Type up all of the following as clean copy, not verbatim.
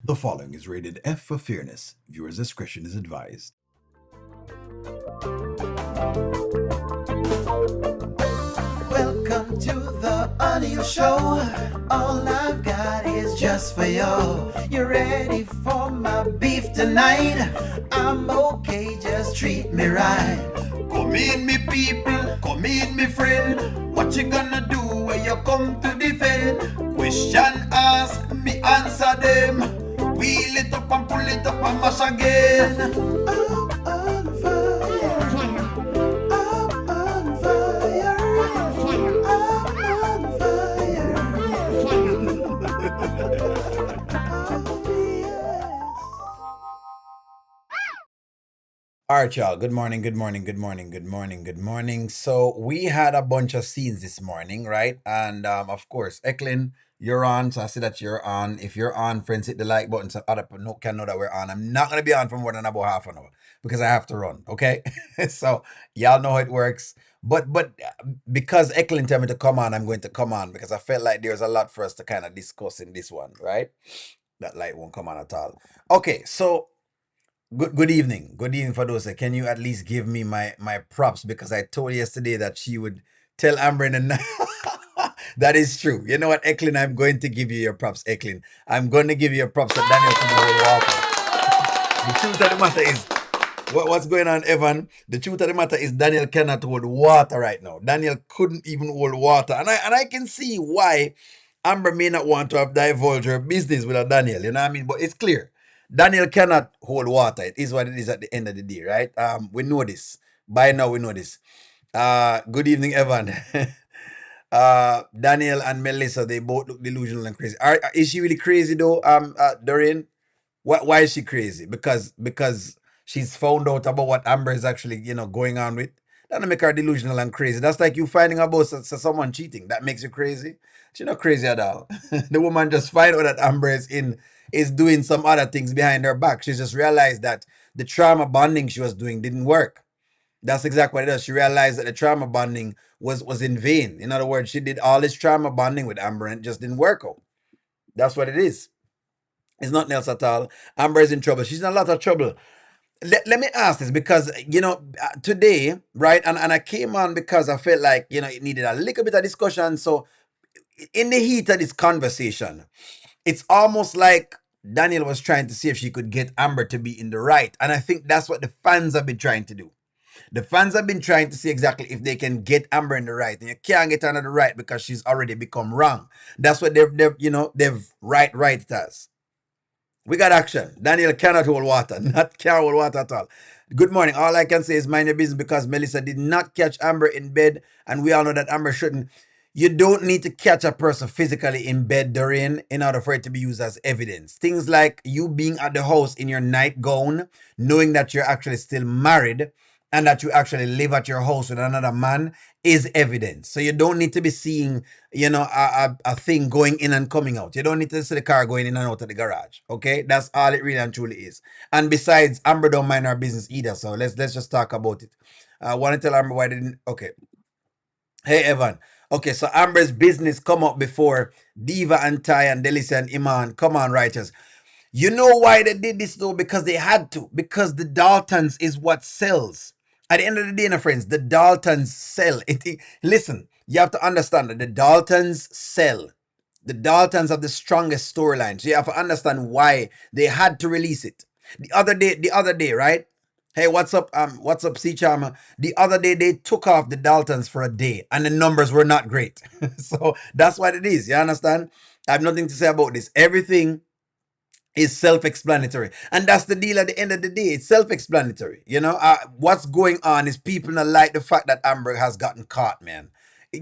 The following is rated F for fairness. Viewers' discretion is advised. Welcome to the audio show. All I've got is just for you. You ready for my beef tonight? I'm okay, just treat me right. Come in, me people, come in, me friend. What you gonna do when you come to defend? Question ask, me answer them. Wheel it up and pull it up and mash again. I'm on fire. I'm on fire. I'm on fire. Oh, All right, y'all. Good morning, good morning, good morning, good morning, good morning. So we had a bunch of scenes this morning, right? And of course, Eklund, you're on. So I see that you're on. If you're on, friends, hit the like button so other people can know that we're on. I'm not gonna be on for more than about half an hour because I have to run. Okay, so y'all know how it works. But because Eklund told me to come on, I'm going to come on because I felt like there's a lot for us to kind of discuss in this one, right? That light won't come on at all. Okay, so good evening. Good evening, Fadosa. Can you at least give me my props? Because I told yesterday that she would tell Amber in the night. That is true. You know what, Eklund? I'm going to give you your props, Eklund. I'm going to give you your props that Daniel couldn't hold water. The truth of the matter is, what's going on, Evan? The truth of the matter is Daniel cannot hold water right now. Daniel couldn't even hold water. And I can see why Amber may not want to have divulged her business with a Daniel, you know what I mean? But it's clear. Daniel cannot hold water. It is what it is at the end of the day, right? We know this. By now we know this. Good evening, Evan. Daniel and Melissa, they both look delusional and crazy. Is she really crazy though, Doreen? Why is she crazy? Because she's found out about what Amber is actually, going on with. That make her delusional and crazy. That's like you finding out about someone cheating. That makes you crazy. She's not crazy at all. The woman just find out that Amber is doing some other things behind her back. She just realized that the trauma bonding she was doing didn't work. That's exactly what it does. She realized that the trauma bonding was in vain. In other words, she did all this trauma bonding with Amber and it just didn't work out. That's what it is. It's nothing else at all. Amber is in trouble. She's in a lot of trouble. Let me ask this because, today, right, and I came on because I felt like, it needed a little bit of discussion. So, in the heat of this conversation, it's almost like Daniel was trying to see if she could get Amber to be in the right. And I think that's what the fans have been trying to do. The fans have been trying to see exactly if they can get Amber in the right. And you can't get her in the right because she's already become wrong. That's what they've right it as. We got action. Daniel cannot hold water. Not can't hold water at all. Good morning. All I can say is mind your business because Melissa did not catch Amber in bed, and we all know that Amber shouldn't. You don't need to catch a person physically in bed, Doreen, in order for it to be used as evidence. Things like you being at the house in your nightgown, knowing that you're actually still married, and that you actually live at your house with another man is evidence. So you don't need to be seeing, a thing going in and coming out. You don't need to see the car going in and out of the garage. Okay, that's all it really and truly is. And besides, Amber don't mind our business either. So let's just talk about it. I want to tell Amber why they didn't. Okay, hey Evan. Okay, so Amber's business come up before Diva and Ty and Delicia and Iman. Come on, writers. You know why they did this though? Because they had to. Because the Daltons is what sells. At the end of the day, my friends, the Daltons sell. Listen, you have to understand that the Daltons sell. The Daltons have the strongest storylines. So you have to understand why they had to release it. The other day, right? Hey, what's up, C Charmer? The other day they took off the Daltons for a day and the numbers were not great. So that's what it is. You understand? I have nothing to say about this. Everything is self-explanatory, and that's the deal. At the end of the day, it's self-explanatory. What's going on is people not like the fact that Amber has gotten caught, man.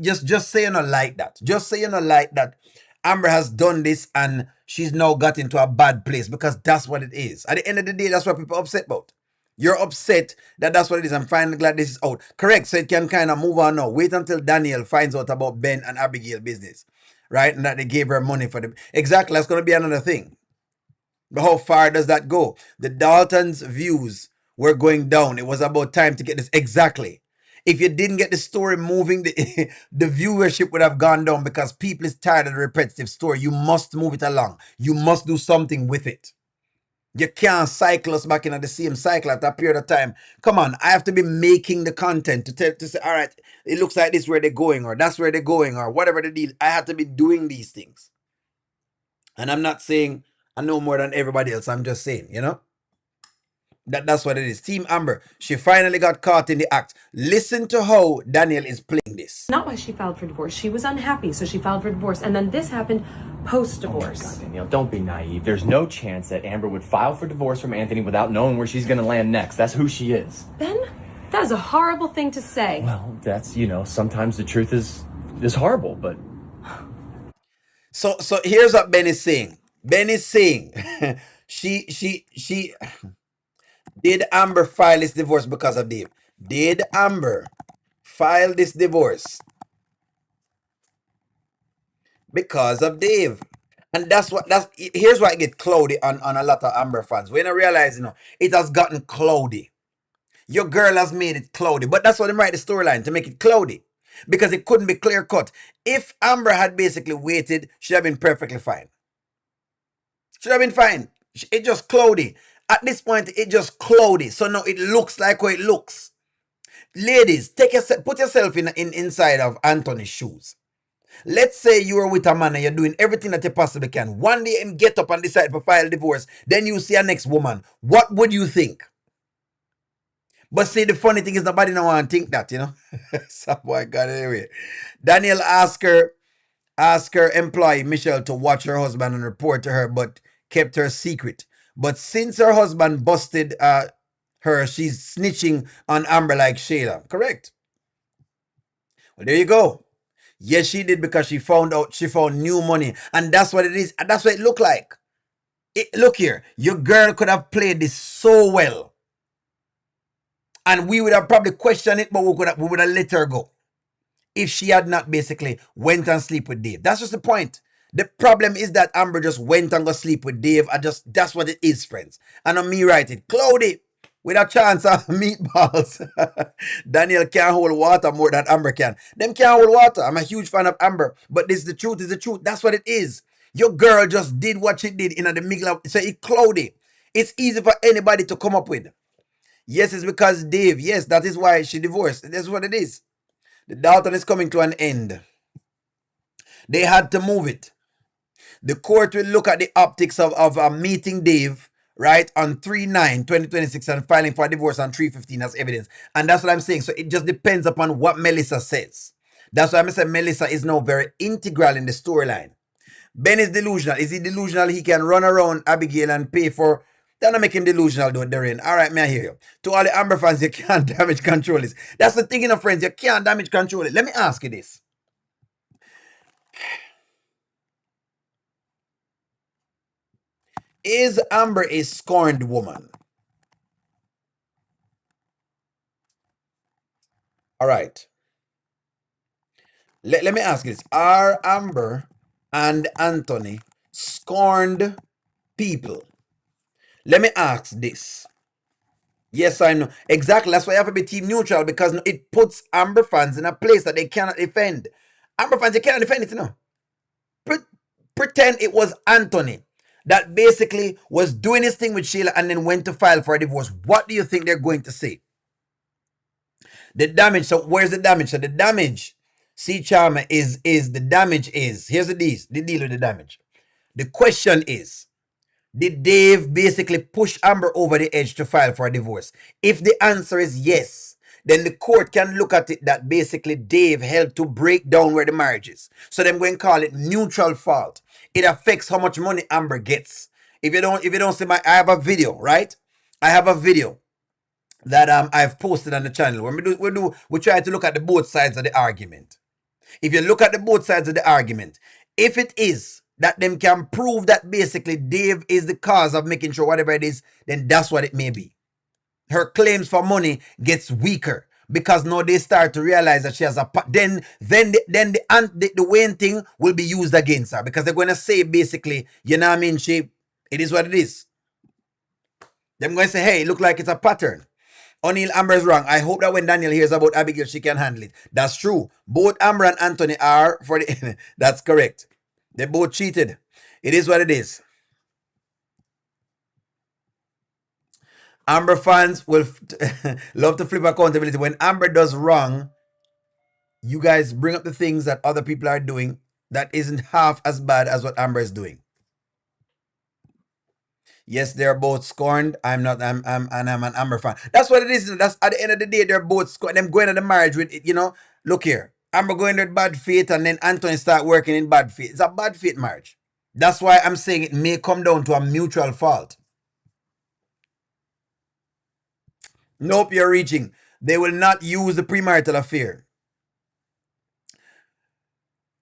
Just say you not like that. Just say you not like that Amber has done this and she's now got into a bad place, because that's what it is. At the end of the day, that's what people are upset about. You're upset that that's what it is. I'm finally glad this is out. Correct. So it can kind of move on now. Wait until Danielle finds out about Ben and Abigail business, right? And that they gave her money for the exactly. That's going to be another thing. But how far does that go? The Daltons' views were going down. It was about time to get this exactly. If you didn't get the story moving, the viewership would have gone down because people is tired of the repetitive story. You must move it along. You must do something with it. You can't cycle us back in the same cycle at that period of time. Come on, I have to be making the content to tell to say, all right, it looks like this where they're going, or that's where they're going, or whatever the deal. I have to be doing these things. And I'm not saying I know more than everybody else. I'm just saying, that's what it is. Team Amber, she finally got caught in the act. Listen to how Danielle is playing this. Not why she filed for divorce. She was unhappy, so she filed for divorce. And then this happened post-divorce. Oh my God, Danielle, don't be naive. There's no chance that Amber would file for divorce from Anthony without knowing where she's going to land next. That's who she is. Ben, that is a horrible thing to say. Well, that's, sometimes the truth is horrible, but... So here's what Ben is saying. Ben is saying she did Amber file this divorce because of Dave? Did Amber file this divorce because of Dave? And here's why it get cloudy on a lot of Amber fans. We don't realize, it has gotten cloudy. Your girl has made it cloudy. But that's why they write the storyline, to make it cloudy. Because it couldn't be clear cut. If Amber had basically waited, she'd have been perfectly fine. Should have been fine. It just cloudy. At this point, it just cloudy. So now it looks like how it looks. Ladies, put yourself inside of Anthony's shoes. Let's say you are with a man and you're doing everything that you possibly can. One day and get up and decide to file divorce. Then you see a next woman. What would you think? But see, the funny thing is nobody don't want to think that, So boy, God, anyway. Danielle asked her employee Michelle to watch her husband and report to her, but kept her secret. But since her husband busted her, she's snitching on Amber like Shayla. Correct. Well, there you go. Yes, she did, because she found new money. And that's what it is. And that's what it looked like. Look here. Your girl could have played this so well. And we would have probably questioned it, but we would have let her go if she had not basically went and sleep with Dave. That's just the point. The problem is that Amber just went and go sleep with Dave. That's what it is, friends. And on me write it, cloudy, with a chance of meatballs. Danielle can't hold water more than Amber can. Them can't hold water. I'm a huge fan of Amber, but this is the truth. Is the truth. That's what it is. Your girl just did what she did in the middle of, so it's cloudy. It's easy for anybody to come up with. Yes, it's because Dave. Yes, that is why she divorced. That's what it is. The Dalton is coming to an end. They had to move it. The court will look at the optics of meeting Dave, right, on 3/9/2026 and filing for divorce on 3/15 as evidence. And that's what I'm saying. So it just depends upon what Melissa says. That's why I'm saying Melissa is now very integral in the storyline. Ben is delusional. Is he delusional? He can run around Abigail and pay for... They're not making delusional, though, Darren. All right, may I hear you? To all the Amber fans, you can't damage control this. That's the thing, friends. You can't damage control it. Let me ask you this. Is Amber a scorned woman? All right. Let me ask you this. Are Amber and Anthony scorned people? Let me ask this. Yes, I know. Exactly. That's why you have to be team neutral, because it puts Amber fans in a place that they cannot defend. Amber fans, you cannot defend it, Pretend it was Anthony that basically was doing his thing with Sheila and then went to file for a divorce. What do you think they're going to say? The damage. So where's the damage? So the damage, see, Charmer, is the damage is, here's the deal with the damage. The question is, did Dave basically push Amber over the edge to file for a divorce? If the answer is yes, then the court can look at it that basically Dave helped to break down where the marriage is. So they're going to call it neutral fault. It affects how much money Amber gets. If you don't see I have a video, right? I have a video that I've posted on the channel. When we try to look at the both sides of the argument. If you look at the both sides of the argument, if it is that them can prove that basically Dave is the cause of making sure whatever it is, then that's what it may be. Her claims for money gets weaker because now they start to realize that she has a... Then the Wayne thing will be used against her, because they're going to say basically, you know what I mean, it is what it is. They're going to say, hey, it look like it's a pattern. O'Neal, Amber's wrong. I hope that when Danielle hears about Abigail, she can handle it. That's true. Both Amber and Anthony are for the. That's correct. They both cheated. It is what it is. Amber fans will love to flip accountability. When Amber does wrong, you guys bring up the things that other people are doing that isn't half as bad as what Amber is doing. Yes, they're both scorned. I'm not. I'm an Amber fan. That's what it is. That's at the end of the day, they're both scorned. Them going to the marriage with it. Look here. Amber going with bad faith, and then Anthony start working in bad faith. It's a bad faith marriage. That's why I'm saying it may come down to a mutual fault. Nope, you're reaching. They will not use the premarital affair.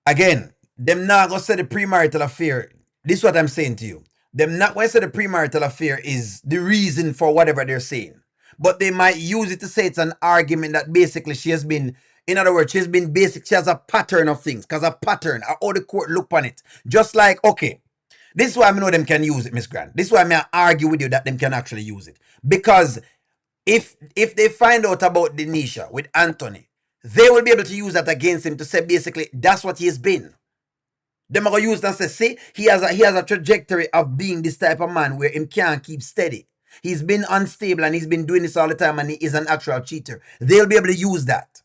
Again, them not gonna say the premarital affair. This is what I'm saying to you. Them not gonna say the premarital affair is the reason for whatever they're saying. But they might use it to say it's an argument that basically she has been, in other words, she has a pattern of things. Because a pattern, how the court look on it. Just like, okay, this is why I know them can use it, Miss Grant. This is why I argue with you that them can actually use it. Because if they find out about Denisha with Anthony, they will be able to use that against him to say basically that's what he has been. Them are gonna use that and say, see, he has a trajectory of being this type of man where him can't keep steady. He's been unstable and he's been doing this all the time and he is an actual cheater. They'll be able to use that.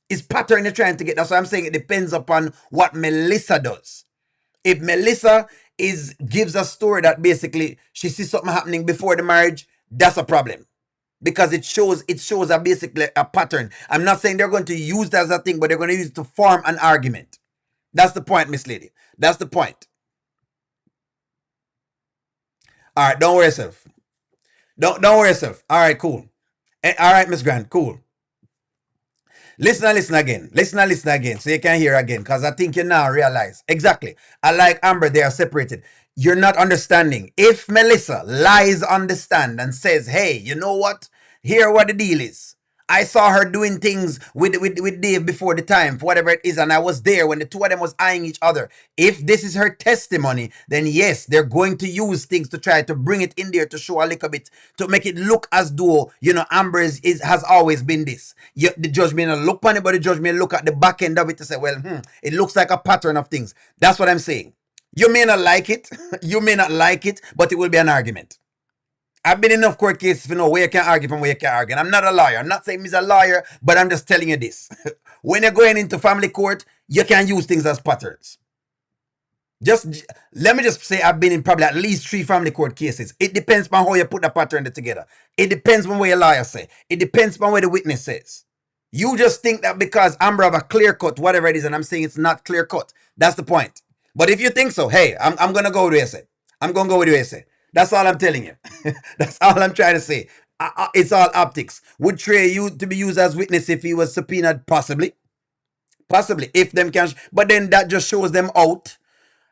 It's pattern they're trying to get. That's why I'm saying it depends upon what Melissa does. If Melissa gives a story that basically she sees something happening before the marriage, that's a problem. Because it shows basically a pattern. I'm not saying they're going to use that as a thing, but they're going to use it to form an argument. That's the point, Miss Lady. That's the point. All right, don't worry yourself. Don't worry yourself. All right, cool. All right, Miss Grant, cool. Listen and listen again. Listen and listen again so you can hear again because I think you now realize. Exactly. I like Amber, they are separated. You're not understanding. If Melissa lies on the stand and says, hey, you know what? Here what the deal is. I saw her doing things with Dave before the time, for whatever it is, and I was there when the two of them was eyeing each other. If this is her testimony, then yes, they're going to use things to try to bring it in there to show a little bit, to make it look as though, Amber has always been this. The judge may not look on it, but the judge may look at the back end of it to say, well, it looks like a pattern of things. That's what I'm saying. You may not like it, but it will be an argument. I've been in enough court cases to know where you can argue from where you can't argue. And I'm not a lawyer. I'm not saying he's a lawyer, but I'm just telling you this. When you're going into family court, you can use things as patterns. Let me just say I've been in probably at least 3 family court cases. It depends on how you put the pattern together. It depends on what your lawyer say. It depends on what the witness says. You just think that because Amber have a clear cut, whatever it is, and I'm saying it's not clear cut. That's the point. But if you think so, hey, I'm gonna go with you say. I'm gonna go with you say. That's all I'm telling you. That's all I'm trying to say. It's all optics. Would Trey to be used as witness if he was subpoenaed? Possibly. Possibly. If them can, but then that just shows them out.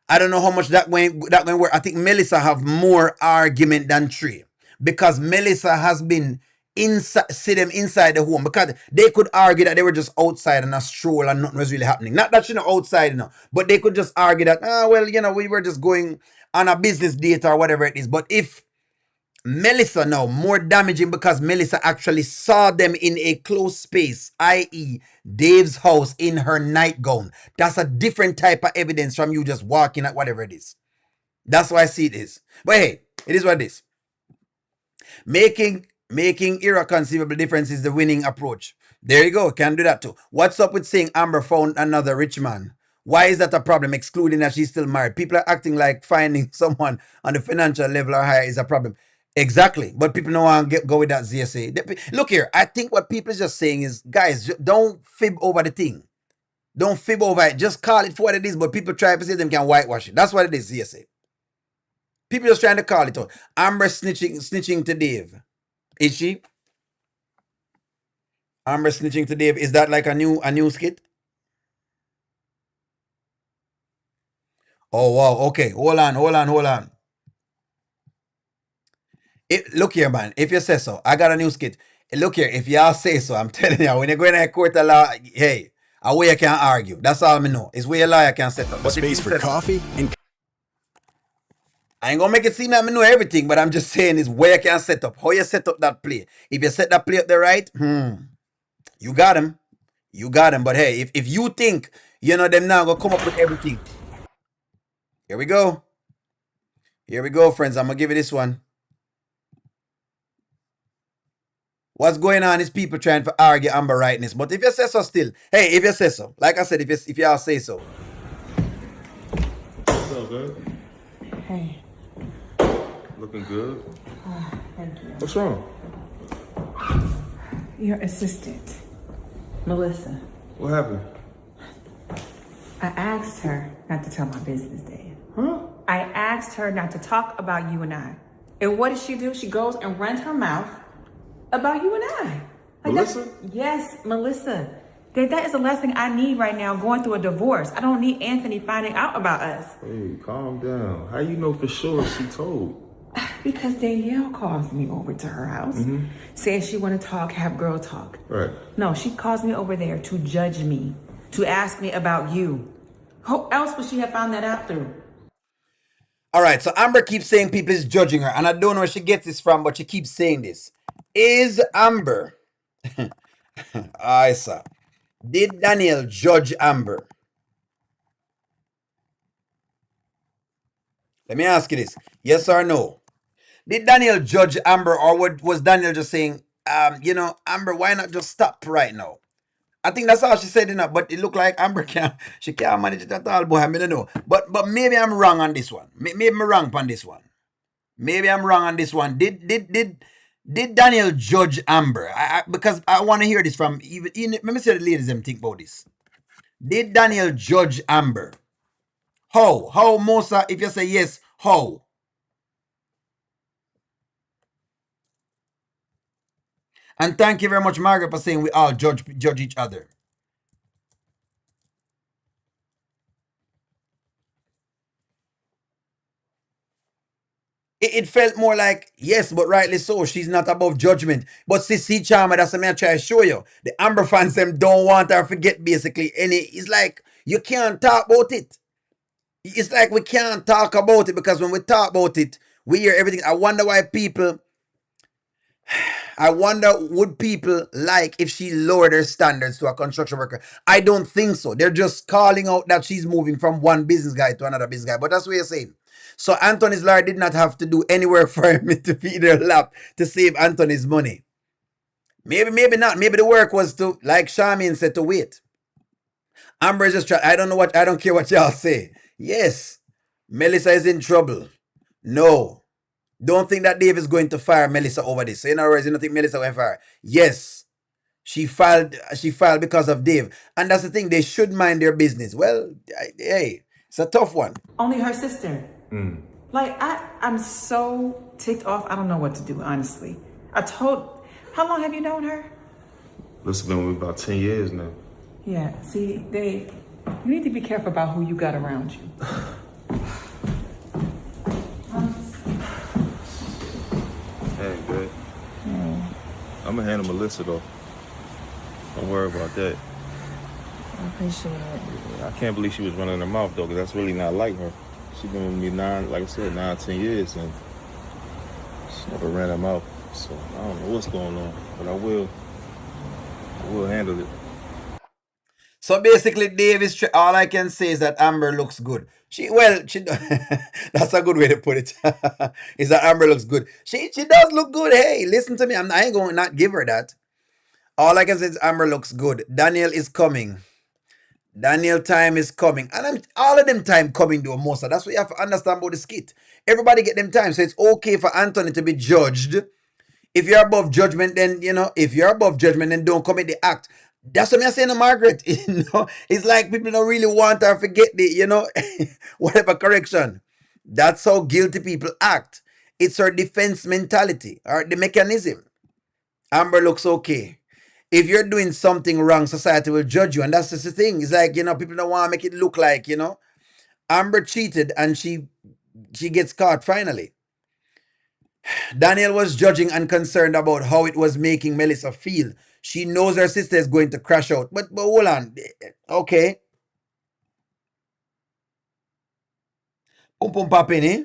I don't know how much that going work. I think Melissa have more argument than Trey because Melissa has been see them inside the home because they could argue that they were just outside and a stroll and nothing was really happening. Not that outside, but they could just argue that we were just going on a business date or whatever it is. But if Melissa now, more damaging because Melissa actually saw them in a close space, i.e. Dave's house in her nightgown. That's a different type of evidence from you just walking at whatever it is. That's why I see it is. But hey, it is what it is. Making irreconcilable difference is the winning approach. There you go. Can do that too. What's up with saying Amber found another rich man? Why is that a problem, excluding that she's still married? People are acting like finding someone on the financial level or higher is a problem. Exactly. But people don't want to go with that ZSA. Look here. I think what people are just saying is, guys, don't fib over the thing. Don't fib over it. Just call it for what it is. But people try to say them can whitewash it. That's what it is, ZSA. People just trying to call it out. Amber snitching to Dave. Is she? Amber snitching to Dave. Is that like a new skit? Oh wow. Okay. Hold on. Look here, man. If you say so, I got a new skit. Look here, if y'all say so, I'm telling you, when you're going to a court of law, hey, a way you can't argue. That's all I know. It's where a lawyer can set up. But Space for coffee and I ain't gonna make it seem like I know everything, but I'm just saying is where you can set up, how you set up that play. If you set that play up there right, you got him. You got him. But hey, if you think, them now gonna come up with everything. Here we go. Here we go, friends. I'm gonna give you this one. What's going on is people trying to argue Amber rightness. But if you say so still, hey, if you say so, like I said, if y'all say so. What's up, good? Hey, Looking good. thank you. What's wrong? Your assistant, Melissa. What happened? I asked her not to tell my business, Dave. Huh? I asked her not to talk about you and I. And what does she do? She goes and runs her mouth about you and I. Melissa? Yes, Melissa. Dave, that is the last thing I need right now going through a divorce. I don't need Anthony finding out about us. Hey, calm down. How you know for sure she told? Because Danielle calls me over to her house, says she want to talk, have girl talk. Right. No, she calls me over there to judge me, to ask me about you. Who else would she have found that out through? All right, so Amber keeps saying people is judging her, and I don't know where she gets this from, but she keeps saying this. Is Amber, Isa, did Danielle judge Amber? Let me ask you this: yes or no? Did Danielle judge Amber, or was Danielle just saying, Amber, why not just stop right now? I think that's all she said, but it looked like Amber she can't manage it at all, boy. I don't know. But maybe I'm wrong on this one. Maybe I'm wrong on this one. Maybe I'm wrong on this one. Did Daniel judge Amber? Because I want to hear this from even let me see the ladies them think about this. Did Daniel judge Amber? How? How, Mosa? If you say yes, how? And thank you very much, Margaret, for saying we all judge each other. It felt more like, yes, but rightly so. She's not above judgment. But see, Charmer, that's what I'm trying to show you. The Amber fans them don't want her to forget basically any. It's like you can't talk about it. It's like we can't talk about it because when we talk about it, we hear everything. I wonder would people like if she lowered her standards to a construction worker? I don't think so. They're just calling out that she's moving from one business guy to another business guy. But that's what you're saying. So Anthony's lawyer did not have to do any work for him to feed her lap to save Anthony's money. Maybe not. Maybe the work was to, like Charmaine said, to wait. Amber is just trying. I don't care what y'all say. Yes, Melissa is in trouble. No. Don't think that Dave is going to fire Melissa over this. So in other words, you don't think Melissa will fire. Yes. She filed because of Dave. And that's the thing, they should mind their business. Well, hey, it's a tough one. Only her sister. Like, I'm so ticked off. I don't know what to do, honestly. How long have you known her? This has been with me about 10 years now. Yeah, see, Dave, you need to be careful about who you got around you. Hey, good. I'm gonna handle Melissa though. Don't worry about that. I appreciate it. I can't believe she was running her mouth though, because that's really not like her. She's been with me 10 years, and she never ran her mouth. So I don't know what's going on, but I will handle it. So basically, Dave is all I can say is that Amber looks good. She that's a good way to put it. Is that Amber looks good. She does look good. Hey, listen to me. I ain't going to not give her that. All I can say is Amber looks good. Daniel is coming. Daniel time is coming. And all of them time coming though, Mosa. That's what you have to understand about the skit. Everybody get them time. So it's okay for Anthony to be judged. If you're above judgment, then, if you're above judgment, then don't commit the act. That's what I'm saying to Margaret. It's like people don't really want her to forget whatever correction. That's how guilty people act. It's her defense mentality or the mechanism. Amber looks okay. If you're doing something wrong, society will judge you. And that's just the thing. It's like, people don't want to make it look like, Amber cheated and she gets caught finally. Danielle was judging and concerned about how it was making Melissa feel. She knows her sister is going to crash out. But hold on. Okay. Pum pum popping, eh?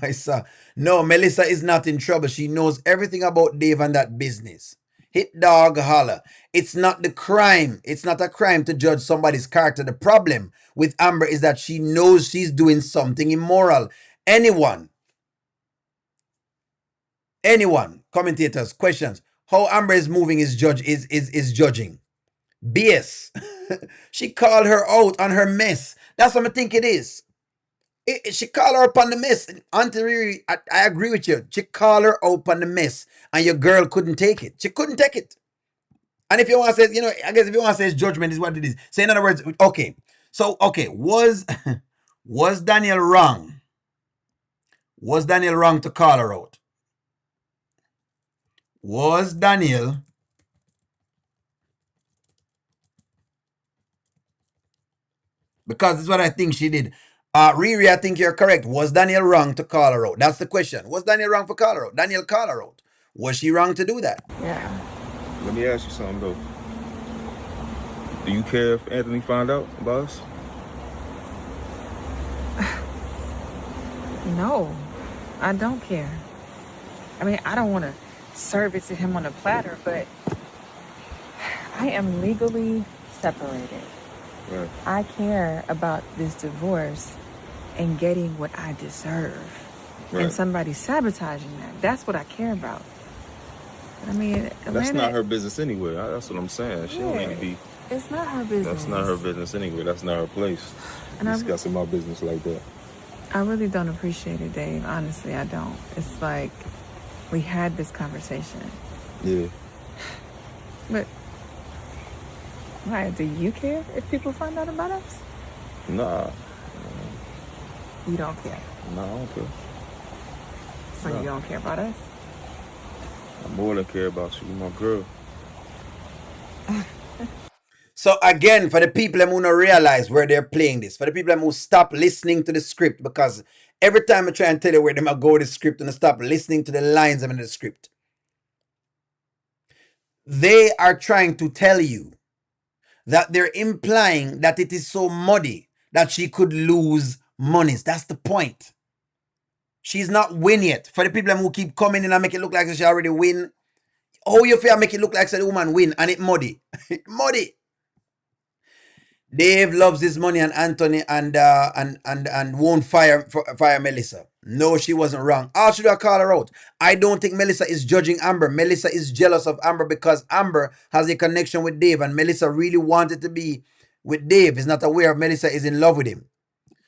I saw. No, Melissa is not in trouble. She knows everything about Dave and that business. Hit dog holler. It's not the crime. It's not a crime to judge somebody's character. The problem with Amber is that she knows she's doing something immoral. Anyone, commentators, questions. How Amber is moving is judging. BS. She called her out on her mess. That's what I think it is. She called her up on the mess. Auntie Riri, I agree with you. She called her up on the mess, and your girl couldn't take it. She couldn't take it. And if you want to say, I guess if you want to say it's judgment is what it is. So in other words, okay. So okay, was was Danielle wrong? Was Danielle wrong to call her out? Was Danielle because this is what I think she did. Riri, I think you're correct. Was Danielle wrong to call her out? That's the question. Was Danielle wrong for call her out? Danielle called her out. Was she wrong to do that? Yeah. Let me ask you something though. Do you care if Anthony find out about us? No, I don't care. I mean, I don't want to serve it to him on a platter, but I am legally separated. Right. I care about this divorce and getting what I deserve. Right. And somebody sabotaging that. That's what I care about. I mean, That's Atlanta, not her business anyway. That's what I'm saying. She don't need to be. it's not her business. That's not her business anyway. That's not her place. And Discussing my business like that. I really don't appreciate it, Dave. Honestly, I don't. It's like we had this conversation. Yeah. But why? Do you care if people find out about us? Nah. You don't care. Nah, I don't care. So No. you don't care about us? I more than care about you, my girl. So again, for the people who don't realize where they're playing this, for the people who stop listening to the script, because every time I try and tell you where they might go with the script and stop listening to the lines in the script, they are trying to tell you that they're implying that it is so muddy that she could lose monies. That's the point. She's not win yet. For the people who keep coming in and make it look like she already win, how you feel make it look like the woman win and it muddy? Muddy. Dave loves his money and Anthony and won't fire Melissa. No, she wasn't wrong. How should I call her out? I don't think Melissa is judging Amber. Melissa is jealous of Amber because Amber has a connection with Dave and Melissa really wanted to be with Dave. Is not aware Melissa is in love with him.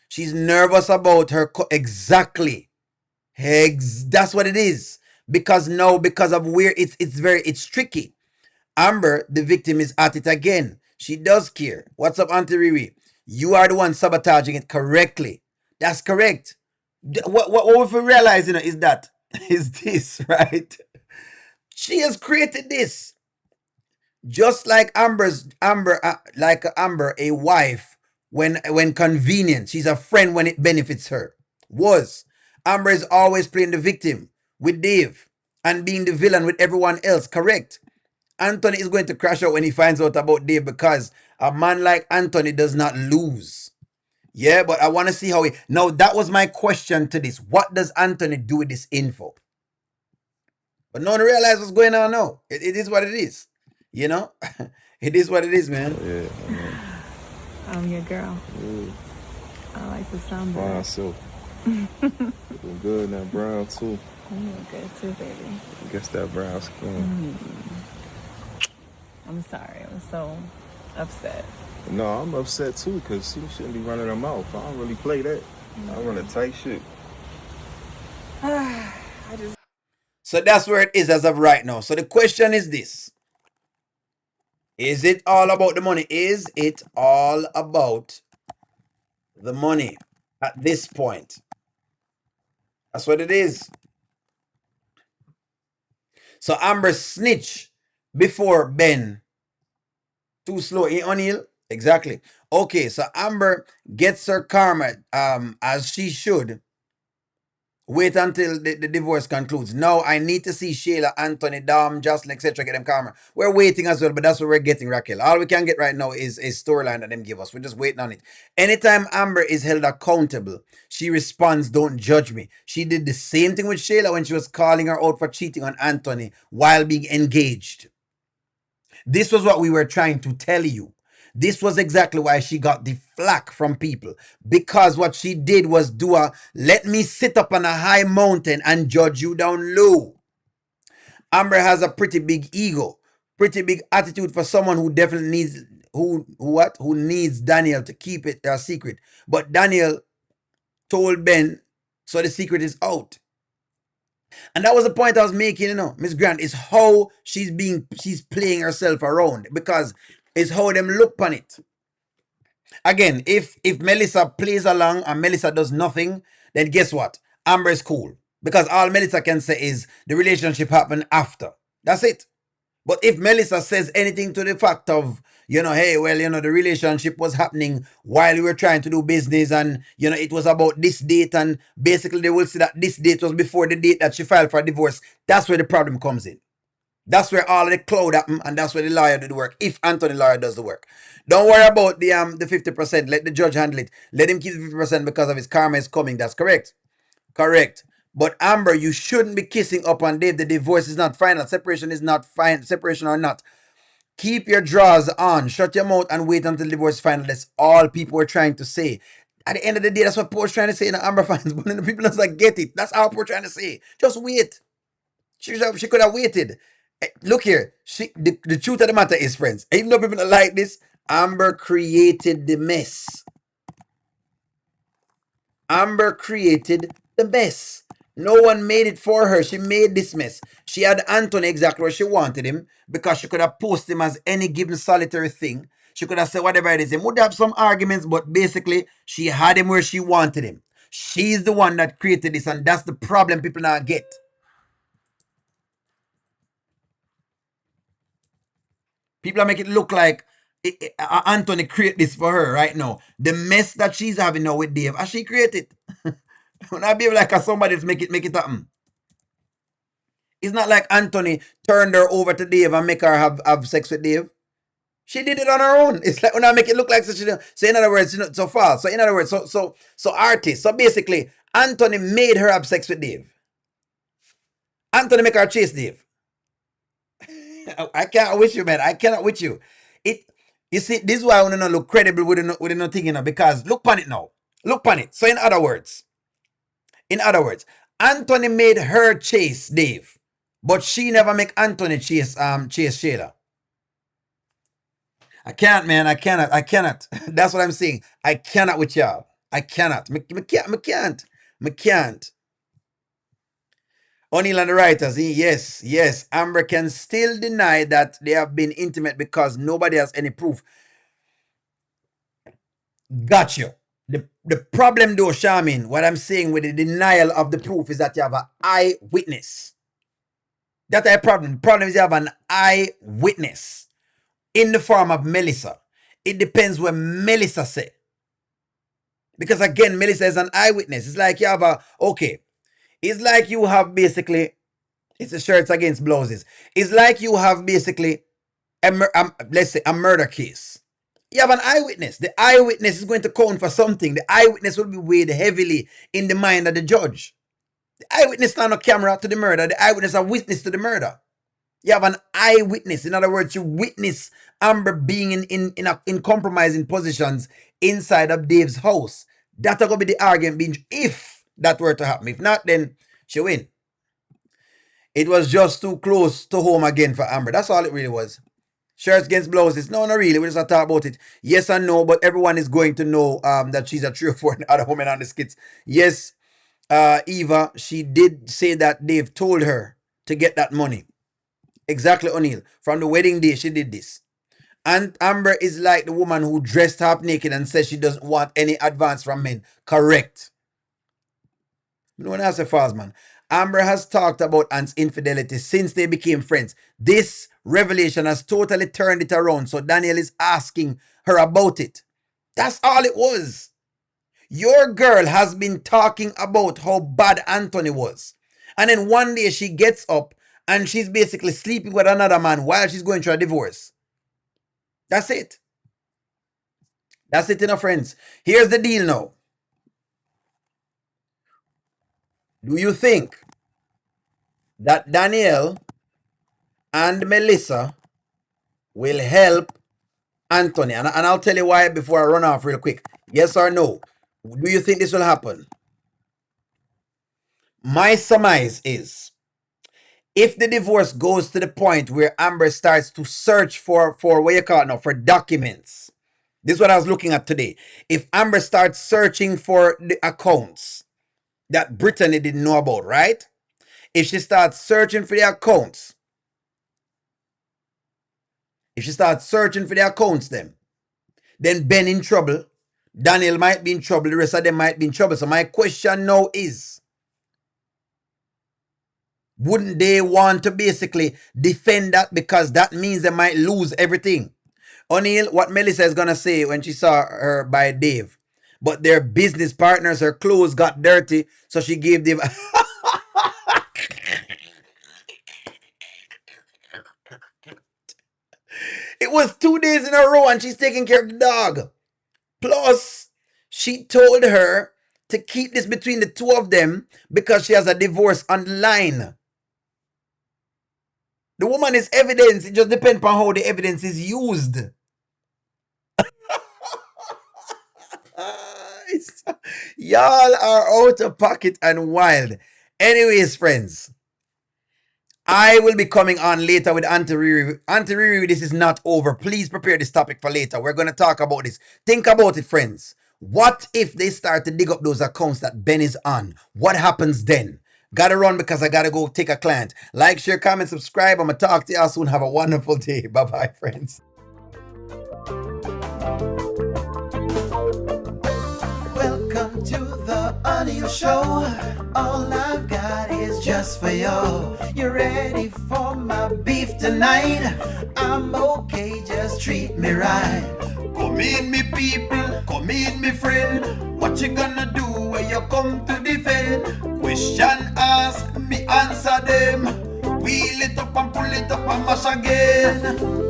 She's nervous about her. Exactly. That's what it is. Because of where it's tricky. Amber, the victim, is at it again. She does care. What's up, Auntie Riri? You are the one sabotaging it correctly. That's correct. What we realize, is that is this, right? She has created this. Just like Amber, a wife when convenient. She's a friend when it benefits her. Amber is always playing the victim with Dave and being the villain with everyone else. Correct. Anthony is going to crash out when he finds out about Dave because a man like Anthony does not lose. Yeah, but I want to see how he. Now, that was my question to this. What does Anthony do with this info? But no one realizes what's going on now. It is what it is. It is what it is, man. Yeah. I'm your girl. Yeah. I like the sound Fine, better. so. Looking good in that brown, too. You look good too, baby. I guess that brown skin. I'm sorry. I was so upset. No, I'm upset, too, because she shouldn't be running her mouth. I don't really play that. I run a tight shit. So that's where it is as of right now. So the question is this. Is it all about the money? Is it all about the money at this point? That's what it is. So Amber snitch before Ben. Too slow, O'Neal? Exactly. Okay, so Amber gets her karma as she should Wait until the divorce concludes. Now I need to see Shayla, Anthony, Dom, Jocelyn, etc. Get them calmer. We're waiting as well, but that's what we're getting, Raquel. All we can get right now is a storyline that them give us. We're just waiting on it. Anytime Amber is held accountable, she responds, "Don't judge me." She did the same thing with Shayla when she was calling her out for cheating on Anthony while being engaged. This was what we were trying to tell you. This was exactly why she got the flack from people. Because what she did was do a let me sit up on a high mountain and judge you down low. Amber has a pretty big ego, pretty big attitude for someone who definitely needs who needs Danielle to keep it a secret. But Danielle told Ben, so the secret is out. And that was the point I was making, Miss Grant, is how she's playing herself around because it's how them look on it. Again, if Melissa plays along and Melissa does nothing, then guess what? Amber is cool. Because all Melissa can say is the relationship happened after. That's it. But if Melissa says anything to the fact of, hey, well, the relationship was happening while we were trying to do business and, it was about this date and basically they will say that this date was before the date that she filed for divorce. That's where the problem comes in. That's where all of the cloud happen and that's where the lawyer do the work. If Anthony lawyer does the work. Don't worry about the 50%. Let the judge handle it. Let him keep the 50% because of his karma is coming. That's correct. Correct. But Amber, you shouldn't be kissing up on Dave. The divorce is not final. Separation is not fine. Separation or not. Keep your drawers on. Shut your mouth and wait until the divorce is final. That's all people were trying to say. At the end of the day, that's what Paul's trying to say in the Amber fans. But the people don't get it. That's all Paul's trying to say. Just wait. She could have waited. Look here. The truth of the matter is, friends, even though people don't like this, Amber created the mess. Amber created the mess. No one made it for her. She made this mess. She had Anthony exactly where she wanted him because she could have posted him as any given solitary thing. She could have said whatever it is. He would have some arguments, but basically she had him where she wanted him. She's the one that created this, and that's the problem people now get. People are making it look like Anthony created this for her right now. The mess that she's having now with Dave, as she created. When I be like somebody to make it happen. It's not like Anthony turned her over to Dave and make her have sex with Dave. She did it on her own. It's like when I make it look like such a. So in other words, so far. So in other words, so artist. So basically, Anthony made her have sex with Dave. Anthony make her chase Dave. I can't with you, man. I cannot with you. You see, this is why I want to look credible with the thing, because look on it now. Look on it. So in other words, Anthony made her chase Dave, but she never make Anthony chase Shayla. I can't, man. I cannot. That's what I'm saying. I cannot with y'all. I cannot. Me can't. O'Neill and the writers, yes. Amber can still deny that they have been intimate because nobody has any proof. Got you. The problem though, Charmin, what I'm saying with the denial of the proof is that you have an eyewitness. That's a problem. The problem is you have an eyewitness in the form of Melissa. It depends what Melissa say. Because again, Melissa is an eyewitness. It's like you have it's like you have basically, it's a shirts against blouses. It's like you have basically, let's say, a murder case. You have an eyewitness. The eyewitness is going to count for something. The eyewitness will be weighed heavily in the mind of the judge. The eyewitness not on camera to the murder. The eyewitness a witness to the murder. You have an eyewitness. In other words, you witness Amber being in compromising positions inside of Dave's house. That's going to be the argument being if that were to happen. If not, then she win. It was just too close to home again for Amber. That's all it really was. Shirts against blouses. No, not really. We just talk about it. Yes and no, but everyone is going to know that she's a 3 or 4 other women on the skits. Yes, Eva, she did say that Dave told her to get that money. Exactly, O'Neill. From the wedding day, she did this. And Amber is like the woman who dressed half naked and says she doesn't want any advance from men. Correct. No one else a false man. Amber has talked about Ant's infidelity since they became friends. This revelation has totally turned it around. So Danielle is asking her about it. That's all it was. Your girl has been talking about how bad Anthony was. And then one day she gets up and she's basically sleeping with another man while she's going through a divorce. That's it. That's it, friends. Here's the deal now. Do you think that Danielle and Melissa will help Anthony? And I'll tell you why before I run off real quick. Yes or no? Do you think this will happen? My surmise is if the divorce goes to the point where Amber starts to search for what you call it now, for documents. This is what I was looking at today. If Amber starts searching for the accounts that Brittany didn't know about, right? If she starts searching for the accounts, then Ben in trouble, Daniel might be in trouble, the rest of them might be in trouble. So my question now is, wouldn't they want to basically defend that, because that means they might lose everything? O'Neill, what Melissa is going to say when she saw her by Dave, but their business partners, her clothes got dirty, so she gave Dave... It was 2 days in a row and she's taking care of the dog. Plus, she told her to keep this between the two of them because she has a divorce on the line. The woman is evidence. It just depends on how the evidence is used. Y'all are out of pocket and wild. Anyways, friends, I will be coming on later with Auntie Riri. Auntie Riri, this is not over. Please prepare this topic for later. We're going to talk about this. Think about it, friends. What if they start to dig up those accounts that Ben is on? What happens then? Gotta run because I gotta go take a client. Like, share, comment, subscribe. I'm gonna talk to y'all soon. Have a wonderful day. Bye-bye, friends. Welcome to the Audio Show. All I've got is just for you. You ready for my beef tonight? I'm okay, just treat me right. Come in, me people, come in, me friend. What you gonna do when you come to defend? Question ask, me answer them. Wheel it up and pull it up and mash again.